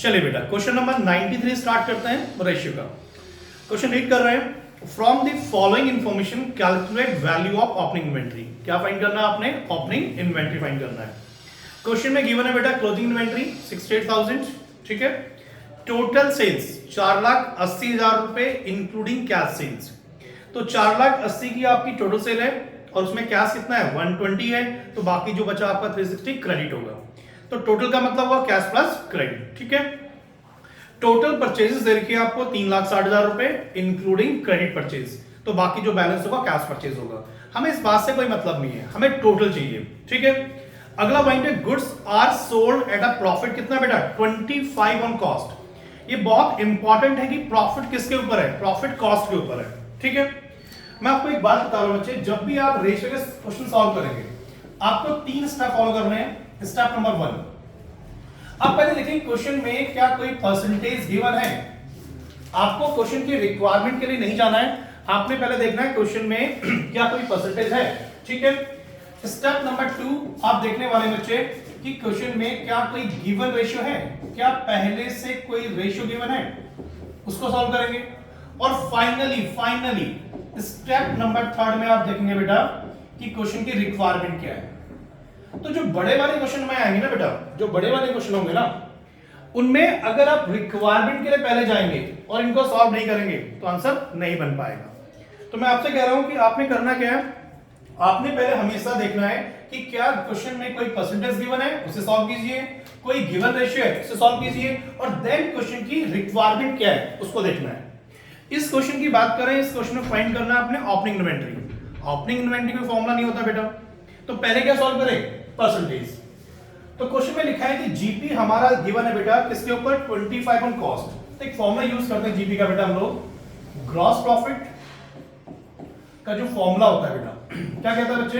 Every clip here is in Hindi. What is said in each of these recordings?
चलिए बेटा क्वेश्चन नंबर 93 स्टार्ट करते हैं रेशियो का। क्वेश्चन रीड कर रहे हैं, from the following information calculate value of opening inventory. क्या फाइंड करना है आपने? ओपनिंग इन्वेंट्री फाइंड करना है। क्वेश्चन में गिवन है बेटा क्लोजिंग इन्वेंट्री 68,000, ठीक है। टोटल सेल्स 4,80,000 रुपए इंक्लूडिंग कैश सेल्स। तो 4,80,000 की आपकी टोटल सेल है और उसमें कैश कितना है 120 है, तो बाकी जो बचा आपका 360 क्रेडिट होगा। तो टोटल का मतलब हुआ कैश प्लस क्रेडिट, ठीक है। टोटल परचेजेस दे रखी है आपको 3,60,000 रुपए इंक्लूडिंग क्रेडिट परचेज, तो बाकी जो बैलेंस होगा कैश परचेज होगा। हमें इस बात से कोई मतलब नहीं है, हमें टोटल चाहिए, ठीक है। अगला पॉइंट है goods are sold at a profit कितना बेटा 25 ऑन कॉस्ट। ये बहुत इंपॉर्टेंट है कि प्रॉफिट किसके ऊपर है, प्रॉफिट कॉस्ट के ऊपर है, ठीक है। मैं आपको एक बात बता रहा हूं बच्चे, जब भी आप रेशियो के क्वेश्चन सॉल्व करेंगे आपको 3 स्टेप फॉलो करने हैं। स्टेप नंबर 1, आप पहले देखें क्वेश्चन में क्या कोई परसेंटेज गिवन है। आपको क्वेश्चन की रिक्वायरमेंट के लिए नहीं जाना है, आपने पहले देखना है क्वेश्चन में क्या कोई परसेंटेज है, ठीक है। स्टेप नंबर 2 आप देखने वाले बच्चे कि क्वेश्चन में क्या कोई गिवन रेशियो है, क्या पहले से कोई रेशियो गिवन है, उसको सॉल्व करेंगे। और फाइनली स्टेप नंबर 3 में आप देखेंगे बेटा कि क्वेश्चन की रिक्वायरमेंट क्या है। तो जो बड़े वाले क्वेश्चन में आएंगे ना बेटा, जो बड़े वाले क्वेश्चन होंगे ना, उनमें अगर आप रिक्वायरमेंट के लिए पहले जाएंगे और इनको सॉल्व नहीं करेंगे तो आंसर नहीं बन पाएगा। तो मैं आपसे कह रहा हूं कि आपने करना क्या है, आपने पहले हमेशा देखना है कि क्या क्वेश्चन में कोई परसेंटेज गिवन है उसे सॉल्व कीजिए, कोई गिवन रेशियो है उसे सॉल्व कीजिए, और देन क्वेश्चन की रिक्वायरमेंट क्या है उसको देखना है। इस क्वेश्चन की बात करें, इस क्वेश्चन में फाइंड करना है आपने ओपनिंग इन्वेंट्री। ओपनिंग इन्वेंट्री कोई फॉर्मूला नहीं होता बेटा, तो पहले क्या सॉल्व करें, परसेंटेज। तो क्वेश्चन में लिखा है कि जीपी हमारा गिवन है बेटा किसके ऊपर 25 ऑन कॉस्ट। तो एक फॉर्मूला यूज करते हैं जीपी का बेटा हम लोग, ग्रॉस प्रॉफिट का जो फॉर्मूला होता है बेटा क्या कहता है बच्चे,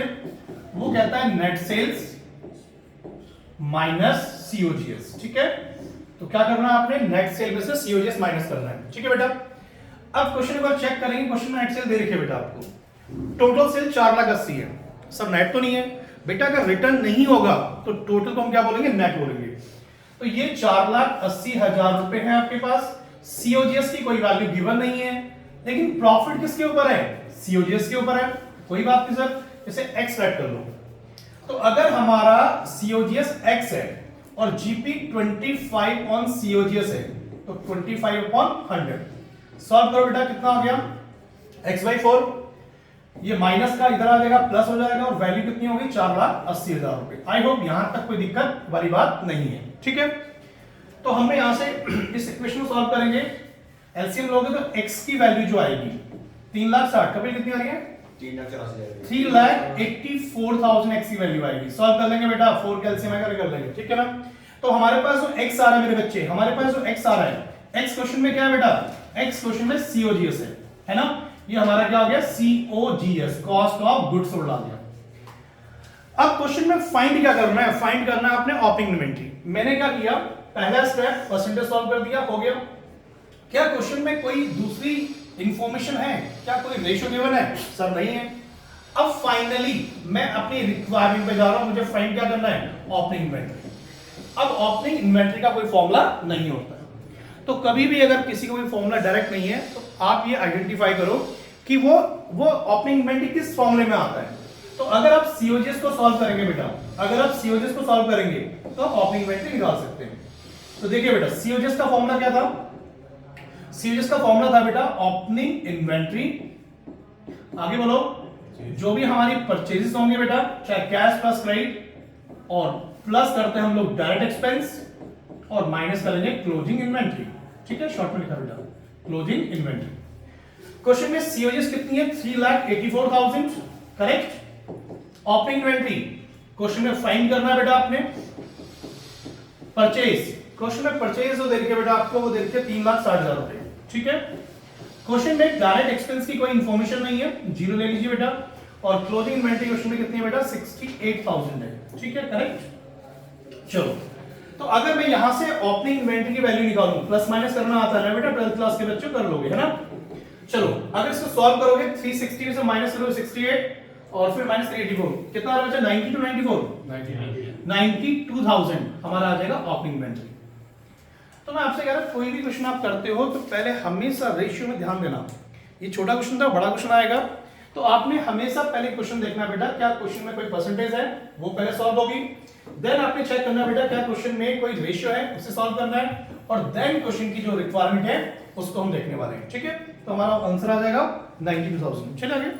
वो कहता है नेट सेल्स माइनस सीओजीएस, ठीक है। तो क्या करना है आपने, नेट सेल में से सीओजीएस माइनस करना है, ठीक है बेटा। अब क्वेश्चन को चेक करेंगे, क्वेश्चन में नेट सेल दे रखी है बेटा आपको, टोटल सेल 4,80,000 है, सब नेट तो नहीं है बेटा। अगर रिटर्न नहीं होगा तो टोटल को हम क्या बोलेंगे, नेट बोलेंगे। तो ये 4,80,000 रुपए है आपके पास, सीओजीएस की कोई वैल्यू गिवन नहीं है, लेकिन प्रॉफिट किसके ऊपर है, सीओजीएस के ऊपर है। कोई बात नहीं सर, इसे एक्स राइट कर लो। तो अगर हमारा सीओजीएस एक्स है और जीपी 25 ऑन सीओजीएस है, तो 25 अपॉन 100 सॉल्व करो बेटा, कितना हो गया x/4। ये माइनस का इधर आ जाएगा, प्लस हो जाएगा, और वैल्यू कितनी होगी 4,80,000 रुपए। आई होप यहां तक कोई दिक्कत वाली बात नहीं है, ठीक है। तो हम यहां से इस इक्वेशन को सॉल्व करेंगे, एलसीएम लोगे तो x की वैल्यू जो आएगी 3,60,000, कभी कितनी आ रही है 3,84,000 x की वैल्यू आएगी। सॉल्व कर लेंगे बेटा, 4 का एलसीएम आएगा कर लेंगे, ठीक है ना। तो हमारे पास जो x आ रहा है मेरे बच्चे, हमारे पास जो x आ रहा है, x क्वेश्चन में क्या है बेटा, x क्वेश्चन में सीओजीएस है ना। ये हमारा क्या हो गया COGS, cost of goods sold आ गया। अब क्वेश्चन में फाइंड क्या करना है, फाइंड करना है आपने ओपनिंग इन्वेंट्री। मैंने क्या किया, पहला स्टेप परसेंटेज सॉल्व कर दिया, हो गया। क्या क्वेश्चन में कोई दूसरी इंफॉर्मेशन है, क्या कोई रेशियो गिवन है, सर नहीं है। अब फाइनली मैं अपनी रिक्वायरमेंट पे जा रहा हूं, मुझे फाइंड क्या करना है, ओपनिंग इन्वेंट्री। अब ओपनिंग इन्वेंट्री का कोई फॉर्मूला नहीं होता है, तो कभी भी अगर किसी को कोई फॉर्मूला डायरेक्ट नहीं है तो आप ये आइडेंटिफाई करो कि वो ओपनिंग इन्वेंट्री किस फॉर्मूले में आता है। तो अगर आप सीओजीएस को सॉल्व करेंगे बेटा, अगर आप सीओजीएस को सॉल्व करेंगे तो आप ओपनिंग इन्वेंट्री निकाल सकते हैं। तो देखिए बेटा सीओजीएस का फॉर्मूला क्या था, सीओजीएस का फॉर्मूला था बेटा ओपनिंग इन्वेंट्री, आगे बोलो, जो भी हमारी परचेजेस होंगे बेटा, चाहे कैश प्लस क्रेडिट, और प्लस करते हैं हम लोग डायरेक्ट एक्सपेंस, और माइनस करेंगे क्लोजिंग इन्वेंट्री, ठीक है। शॉर्ट में लिखा बेटा क्लोजिंग इन्वेंट्री। क्वेश्चन में सीओजीएस कितनी है 3,84,000, करेक्ट। ओपनिंग इन्वेंट्री क्वेश्चन में फाइंड करना है बेटा आपने। परचेज, क्वेश्चन में परचेज जो दे रखी है बेटा आपको, वो दे रखी है 3,60,000 रुपए, ठीक है। क्वेश्चन में डायरेक्ट एक्सपेंस की कोई इंफॉर्मेशन नहीं है, जीरो ले लीजिए बेटा। और क्लोजिंग इन्वेंट्री क्वेश्चन में कितनी है बेटा 68,000 है, ठीक है, करेक्ट। चलो, तो अगर मैं यहां से ओपनिंग इन्वेंट्री की वैल्यू निकालूं, प्लस माइनस करना आता है ना बेटा, 12th क्लास के बच्चों कर लोगे, है ना। चलो अगर इसको सॉल्व करोगे 360 से माइनस करोगे 68 और फिर माइनस 384, कितना आ रहा है 90 टू 94 92,000 हमारा आ जाएगा ओपनिंग इन्वेंट्री। तो मैं आपसे कह रहा हूं कोई भी क्वेश्चन आप करते हो तो पहले हमेशा रेशियो में ध्यान देना। ये छोटा क्वेश्चन था, बड़ा क्वेश्चन आएगा, तो आपने हमेशा पहले क्वेश्चन देखना बेटा, क्या क्वेश्चन में कोई परसेंटेज है, वो पहले सॉल्व होगी। देन आपने चेक करना बेटा क्या क्वेश्चन में कोई रेशियो है, उसे सॉल्व करना है, और देन क्वेश्चन की जो रिक्वायरमेंट है उसको हम देखने वाले हैं। ठीक है, तो हमारा आंसर आ जाएगा 92,000। चलिए आगे।